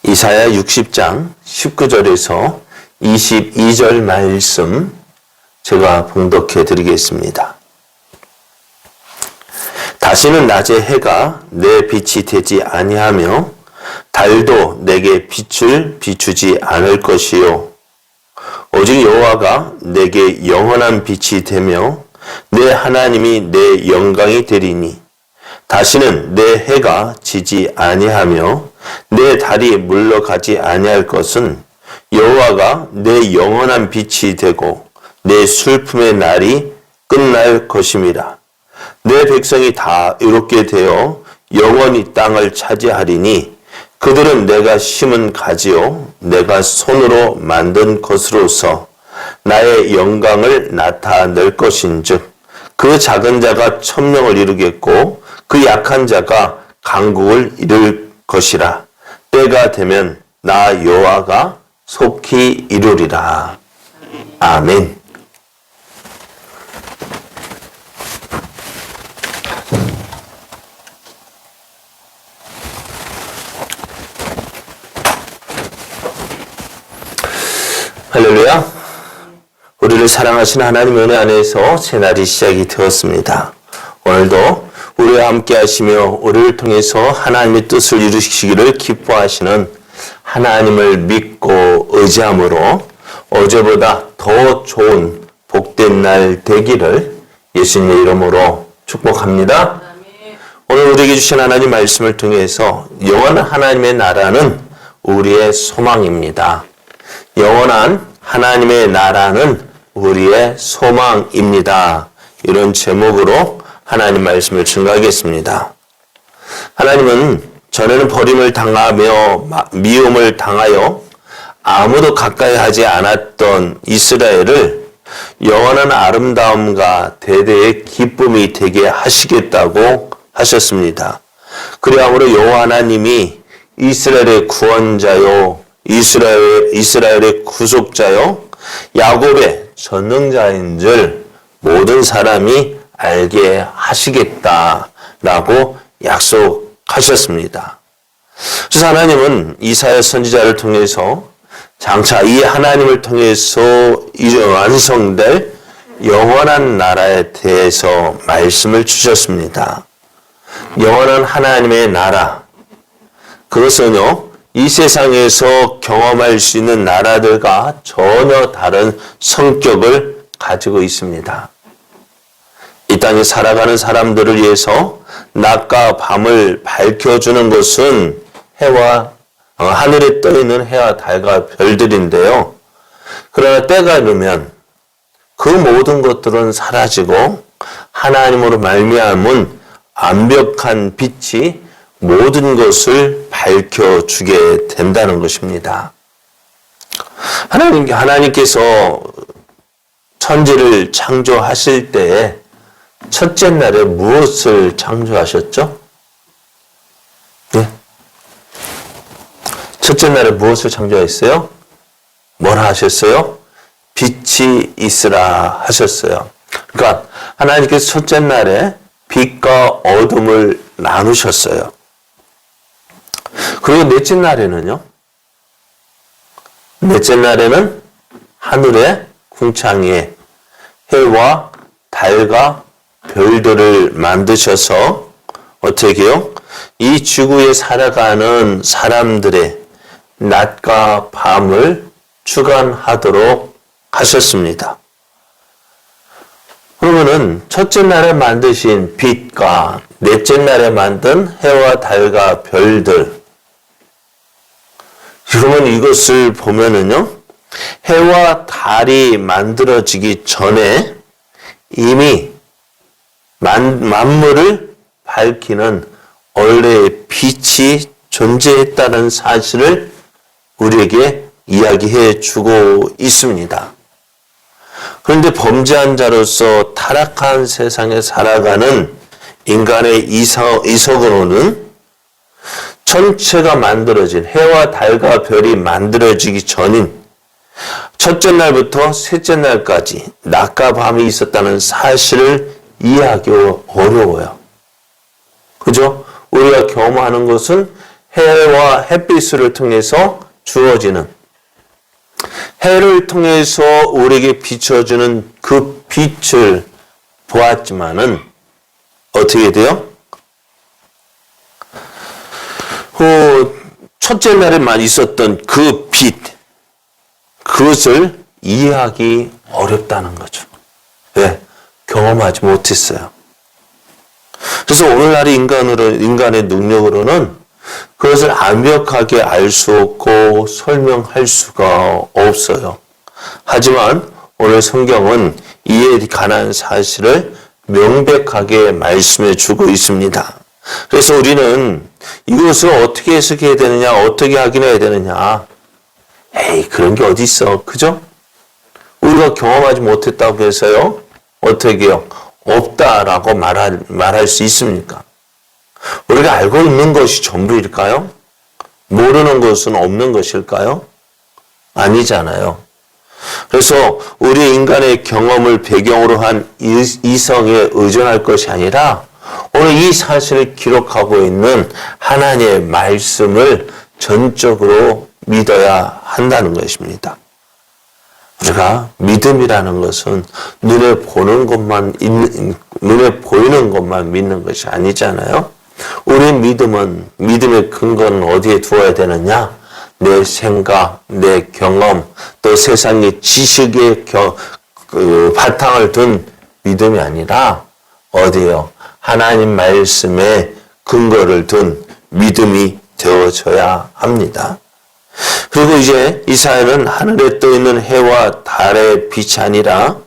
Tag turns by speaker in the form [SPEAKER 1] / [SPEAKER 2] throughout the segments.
[SPEAKER 1] 이사야 60장 19절에서 22절 말씀 제가 봉독해 드리겠습니다. 다시는 낮에 해가 내 빛이 되지 아니하며 달도 내게 빛을 비추지 않을 것이요 오직 여호와가 내게 영원한 빛이 되며 내 하나님이 내 영광이 되리니 다시는 내 해가 지지 아니하며 내 달이 물러가지 아니할 것은 여호와가 내 영원한 빛이 되고 내 슬픔의 날이 끝날 것임이라. 내 백성이 다 이롭게 되어 영원히 땅을 차지하리니 그들은 내가 심은 가지요 내가 손으로 만든 것으로서 나의 영광을 나타낼 것인즉 그 작은 자가 천명을 이루겠고 그 약한 자가 강국을 이룰 것이라. 때가 되면 나 여호와가 속히 이루리라. 아멘. 할렐루야. 우리를 사랑하신 하나님 은혜 안에서 새날이 시작이 되었습니다. 오늘도 우리와 함께 하시며 우리를 통해서 하나님의 뜻을 이루시기를 기뻐하시는 하나님을 믿고 의지함으로 어제보다 더 좋은 복된 날 되기를 예수님의 이름으로 축복합니다. 오늘 우리에게 주신 하나님 말씀을 통해서 영원한 하나님의 나라는 우리의 소망입니다. 영원한 하나님의 나라는 우리의 소망입니다. 이런 제목으로 하나님 말씀을 증거하겠습니다. 하나님은 전에는 버림을 당하며 미움을 당하여 아무도 가까이 하지 않았던 이스라엘을 영원한 아름다움과 대대의 기쁨이 되게 하시겠다고 하셨습니다. 그리함으로 여호와 하나님이 이스라엘의 구원자요 이스라엘의 구속자요 야곱의 전능자인 줄 모든 사람이 알게 하시겠다라고 약속하셨습니다. 그래서 하나님은 이사야 선지자를 통해서 장차 이 하나님을 통해서 완성될 영원한 나라에 대해서 말씀을 주셨습니다. 영원한 하나님의 나라, 그것은요 이 세상에서 경험할 수 있는 나라들과 전혀 다른 성격을 가지고 있습니다. 이 땅에 살아가는 사람들을 위해서 낮과 밤을 밝혀주는 것은 해와 하늘에 떠있는 해와 달과 별들인데요. 그러나 때가 이르면 그 모든 것들은 사라지고 하나님으로 말미암은 완벽한 빛이 모든 것을 밝혀주게 된다는 것입니다. 하나님께서 천지를 창조하실 때에 첫째 날에 무엇을 창조하셨죠? 네. 첫째 날에 무엇을 창조했어요? 뭐라 하셨어요? 빛이 있으라 하셨어요. 그러니까 하나님께서 첫째 날에 빛과 어둠을 나누셨어요. 그리고 넷째 날에는요? 넷째 날에는 하늘의 궁창에 해와 달과 별들을 만드셔서 어떻게 해요? 이 지구에 살아가는 사람들의 낮과 밤을 주관하도록 하셨습니다. 그러면은 첫째 날에 만드신 빛과 넷째 날에 만든 해와 달과 별들, 그러면 이것을 보면은요, 해와 달이 만들어지기 전에 이미 만물을 밝히는 원래의 빛이 존재했다는 사실을 우리에게 이야기해 주고 있습니다. 그런데 범죄한 자로서 타락한 세상에 살아가는 인간의 이성으로는 전체가 만들어진 해와 달과 별이 만들어지기 전인 첫째 날부터 셋째 날까지 낮과 밤이 있었다는 사실을 이해하기 어려워요. 그죠? 우리가 경험하는 것은 해와 햇빛을 통해서 주어지는, 해를 통해서 우리에게 비춰주는 그 빛을 보았지만은 어떻게 돼요? 첫째 날에만 있었던 그 빛, 그것을 이해하기 어렵다는 거죠. 왜? 경험하지 못했어요. 그래서 오늘날의 인간의 능력으로는 그것을 완벽하게 알 수 없고 설명할 수가 없어요. 하지만 오늘 성경은 이에 관한 사실을 명백하게 말씀해 주고 있습니다. 그래서 우리는 이것을 어떻게 해석해야 되느냐, 어떻게 확인해야 되느냐. 에이, 그런 게 어디 있어. 그죠? 우리가 경험하지 못했다고 해서요. 어떻게 해요? 없다라고 말할 수 있습니까? 우리가 알고 있는 것이 전부일까요? 모르는 것은 없는 것일까요? 아니잖아요. 그래서 우리 인간의 경험을 배경으로 한 이성에 의존할 것이 아니라 오늘 이 사실을 기록하고 있는 하나님의 말씀을 전적으로 믿어야 한다는 것입니다. 우리가 믿음이라는 것은 눈에 보이는 것만 믿는 것이 아니잖아요. 우리 믿음의 근거는 어디에 두어야 되느냐? 내 생각, 내 경험, 또 세상의 지식의 바탕을 둔 믿음이 아니라 어디요? 하나님 말씀에 근거를 둔 믿음이 되어져야 합니다. 그리고 이제 이사야는 하늘에 떠 있는 해와 달의 빛이 아니라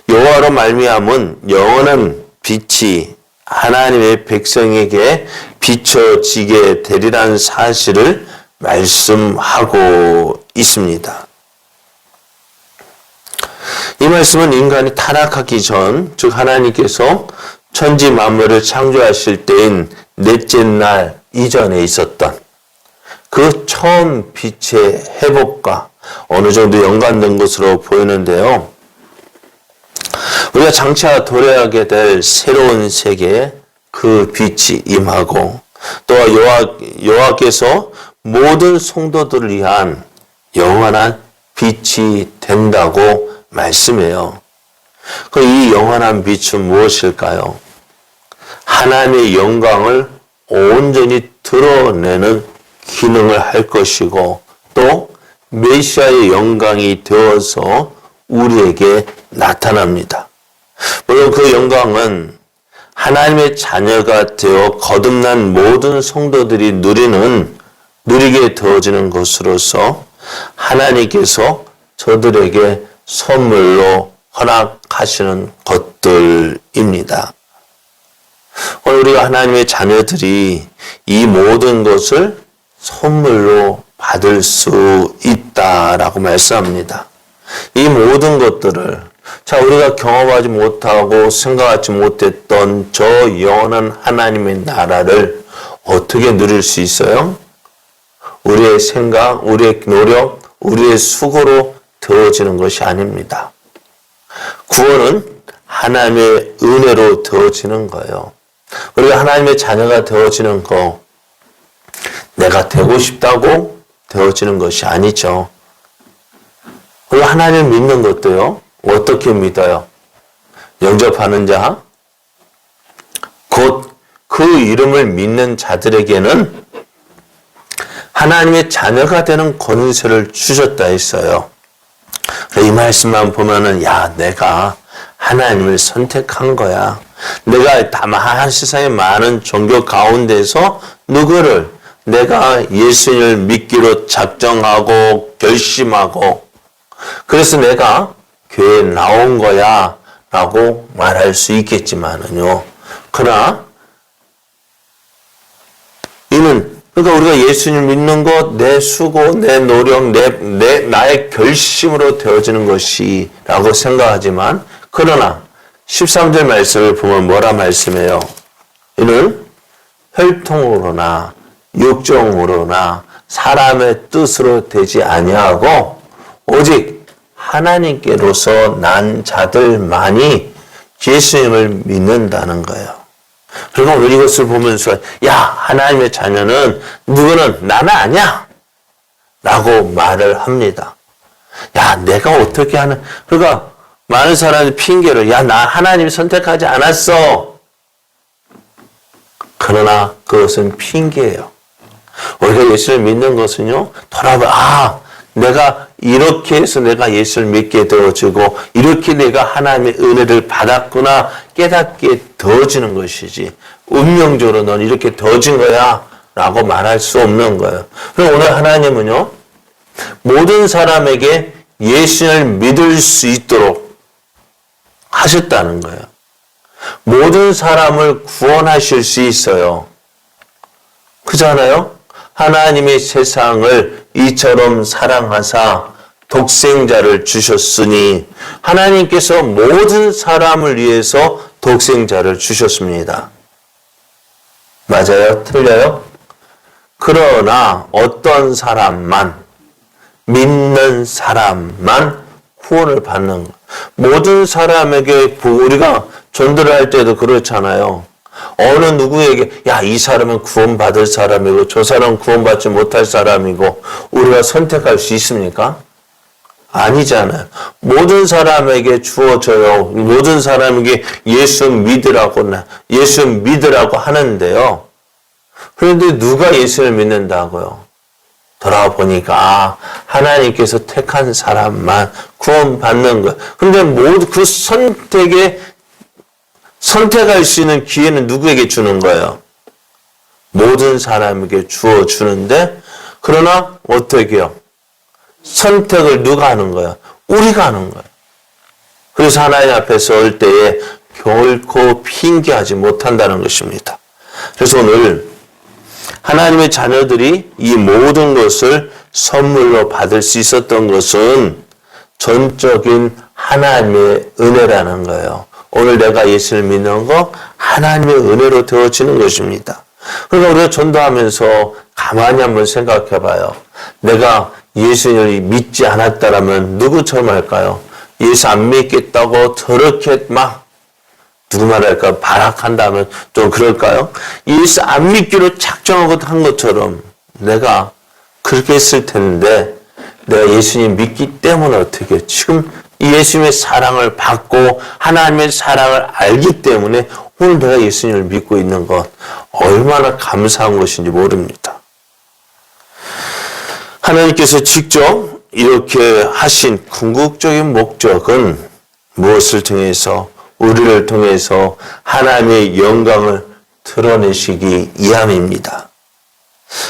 [SPEAKER 1] 여호와로 말미암은 영원한 빛이 하나님의 백성에게 비춰지게 되리라는 사실을 말씀하고 있습니다. 이 말씀은 인간이 타락하기 전, 즉 하나님께서 천지 만물을 창조하실 때인 넷째 날 이전에 있었던 그 처음 빛의 회복과 어느 정도 연관된 것으로 보이는데요. 우리가 장차 도래하게 될 새로운 세계에 그 빛이 임하고 또 여호와께서 모든 성도들을 위한 영원한 빛이 된다고 말씀해요. 이 영원한 빛은 무엇일까요? 하나님의 영광을 온전히 드러내는 기능을 할 것이고 또 메시아의 영광이 되어서 우리에게 나타납니다. 물론 그 영광은 하나님의 자녀가 되어 거듭난 모든 성도들이 누리게 되어지는 것으로서 하나님께서 저들에게 선물로 허락하시는 것들입니다. 오늘 우리가 하나님의 자녀들이 이 모든 것을 선물로 받을 수 있다라고 말씀합니다. 이 모든 것들을 우리가 경험하지 못하고 생각하지 못했던 저 영원한 하나님의 나라를 어떻게 누릴 수 있어요? 우리의 생각, 우리의 노력, 우리의 수고로 되어지는 것이 아닙니다. 구원은 하나님의 은혜로 되어지는 거예요. 우리가 하나님의 자녀가 되어지는 거, 내가 되고 싶다고 되어지는 것이 아니죠. 우리가 하나님을 믿는 것도요, 어떻게 믿어요? 영접하는 자, 곧 그 이름을 믿는 자들에게는 하나님의 자녀가 되는 권세를 주셨다 했어요. 이 말씀만 보면은, 내가 하나님을 선택한 거야. 내가 다만 세상의 많은 종교 가운데서 누구를 내가 예수님을 믿기로 작정하고 결심하고 그래서 내가 교회에 나온 거야 라고 말할 수 있겠지만은요. 그러나 그러니까 우리가 예수님을 믿는 것, 내 수고, 내 노력, 나의 결심으로 되어지는 것이라고 생각하지만 그러나 13절 말씀을 보면 뭐라 말씀해요? 이는 혈통으로나 육정으로나 사람의 뜻으로 되지 아니하고 오직 하나님께로서 난 자들만이 예수님을 믿는다는 거예요. 그러니까 오늘 이것을 보면서 야, 하나님의 자녀는 누구는 나는 아니야 라고 말을 합니다. 야, 내가 어떻게 하는, 그러니까 많은 사람이 핑계를, 야, 나 하나님 선택하지 않았어. 그러나 그것은 핑계예요. 우리가 예수를 믿는 것은요, 돌아봐, 내가 이렇게 해서 내가 예수를 믿게 되어지고, 이렇게 내가 하나님의 은혜를 받았구나 깨닫게 되어지는 것이지, 운명적으로 넌 이렇게 되어진 거야 라고 말할 수 없는 거예요. 그럼 오늘 하나님은요, 모든 사람에게 예수를 믿을 수 있도록 하셨다는 거예요. 모든 사람을 구원하실 수 있어요. 그잖아요? 하나님의 세상을 이처럼 사랑하사 독생자를 주셨으니 하나님께서 모든 사람을 위해서 독생자를 주셨습니다. 맞아요? 틀려요? 그러나 어떤 사람만, 믿는 사람만 구원을 받는 것. 모든 사람에게 우리가 전도를 할 때도 그렇잖아요. 어느 누구에게 야, 이 사람은 구원받을 사람이고 저 사람은 구원받지 못할 사람이고 우리가 선택할 수 있습니까? 아니잖아요. 모든 사람에게 주어져요. 모든 사람에게 예수 믿으라고 하는데요. 그런데 누가 예수를 믿는다고요? 돌아보니까 하나님께서 택한 사람만 구원받는 것. 근데 모두 그 선택할 수 있는 기회는 누구에게 주는 거예요? 모든 사람에게 주어주는데, 그러나 어떻게 해요? 선택을 누가 하는 거예요? 우리가 하는 거예요. 그래서 하나님 앞에 설 때에 결코 핑계하지 못한다는 것입니다. 그래서 오늘 하나님의 자녀들이 이 모든 것을 선물로 받을 수 있었던 것은 전적인 하나님의 은혜라는 거예요. 오늘 내가 예수를 믿는 거 하나님의 은혜로 되어지는 것입니다. 그러니까 우리가 전도하면서 가만히 한번 생각해 봐요. 내가 예수를 믿지 않았다라면 누구처럼 할까요? 예수 안 믿겠다고 저렇게 막 누구 말할까? 발악한다면 좀 그럴까요? 예수 안 믿기로 작정하고 한 것처럼 내가 그렇게 했을 텐데 내가 예수님 믿기 때문에 어떻게 지금 예수님의 사랑을 받고 하나님의 사랑을 알기 때문에 오늘 내가 예수님을 믿고 있는 것 얼마나 감사한 것인지 모릅니다. 하나님께서 직접 이렇게 하신 궁극적인 목적은 무엇을 통해서? 우리를 통해서 하나님의 영광을 드러내시기 위함입니다.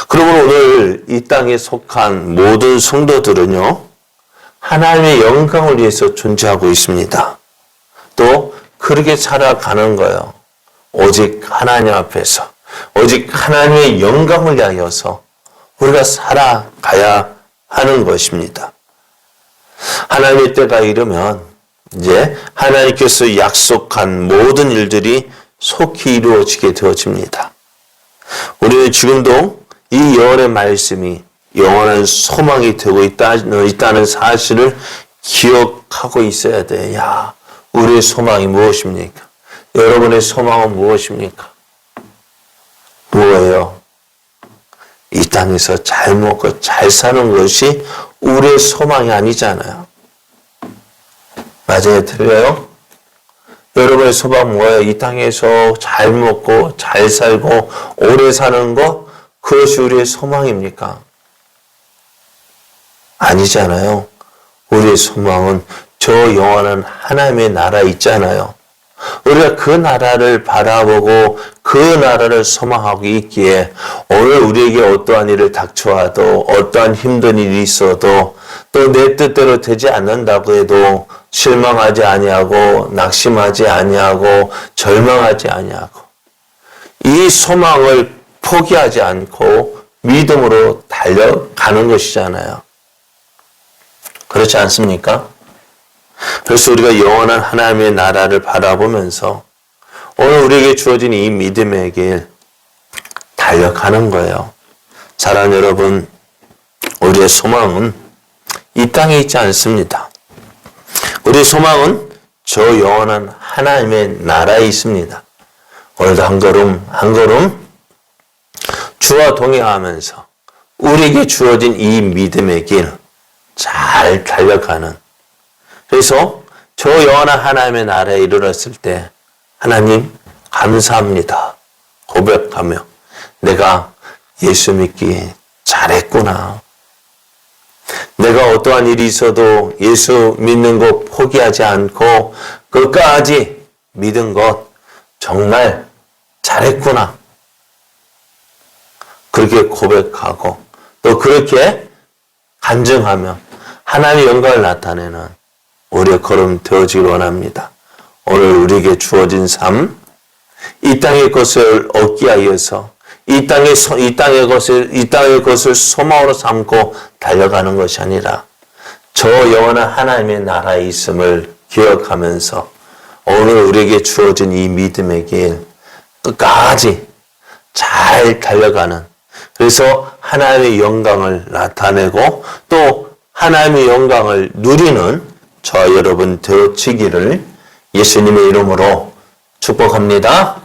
[SPEAKER 1] 그러므로 오늘 이 땅에 속한 모든 성도들은요, 하나님의 영광을 위해서 존재하고 있습니다. 또 그렇게 살아가는 거예요. 오직 하나님 앞에서, 오직 하나님의 영광을 위하여서 우리가 살아가야 하는 것입니다. 하나님의 때가 이르면 이제 하나님께서 약속한 모든 일들이 속히 이루어지게 되어집니다. 우리는 지금도 이 영원의 말씀이 영원한 소망이 되고 있다는 사실을 기억하고 있어야 돼. 야, 우리의 소망이 무엇입니까? 여러분의 소망은 무엇입니까? 뭐예요? 이 땅에서 잘 먹고 잘 사는 것이 우리의 소망이 아니잖아요. 맞아요? 틀려요? 여러분의 소망 뭐예요? 이 땅에서 잘 먹고 잘 살고 오래 사는 거, 그것이 우리의 소망입니까? 아니잖아요. 우리의 소망은 저 영원한 하나님의 나라에 있잖아요. 우리가 그 나라를 바라보고 그 나라를 소망하고 있기에 오늘 우리에게 어떠한 일을 닥쳐와도 어떠한 힘든 일이 있어도 또 내 뜻대로 되지 않는다고 해도 실망하지 아니하고 낙심하지 아니하고 절망하지 아니하고 이 소망을 포기하지 않고 믿음으로 달려가는 것이잖아요. 그렇지 않습니까? 그래서 우리가 영원한 하나님의 나라를 바라보면서 오늘 우리에게 주어진 이 믿음의 길 달려가는 거예요. 사랑하는 여러분, 우리의 소망은 이 땅에 있지 않습니다. 우리의 소망은 저 영원한 하나님의 나라에 있습니다. 오늘도 한 걸음 한 걸음 주와 동행하면서 우리에게 주어진 이 믿음의 길 잘 달려가는, 그래서 저 영원한 하나님의 나라에 이르렀을 때 하나님 감사합니다 고백하며 내가 예수 믿기 잘했구나. 내가 어떠한 일이 있어도 예수 믿는 것 포기하지 않고 끝까지 믿은 것 정말 잘했구나. 그렇게 고백하고 또 그렇게 간증하며 하나님의 영광을 나타내는 우리의 걸음 되어지길 원합니다. 오늘 우리에게 주어진 삶, 이 땅의 것을 얻기 위해서 이 땅의 것을 소망으로 삼고 달려가는 것이 아니라 저 영원한 하나님의 나라에 있음을 기억하면서 오늘 우리에게 주어진 이 믿음의 길 끝까지 잘 달려가는, 그래서 하나님의 영광을 나타내고 또 하나님의 영광을 누리는 저와 여러분 되어지기를 예수님의 이름으로 축복합니다.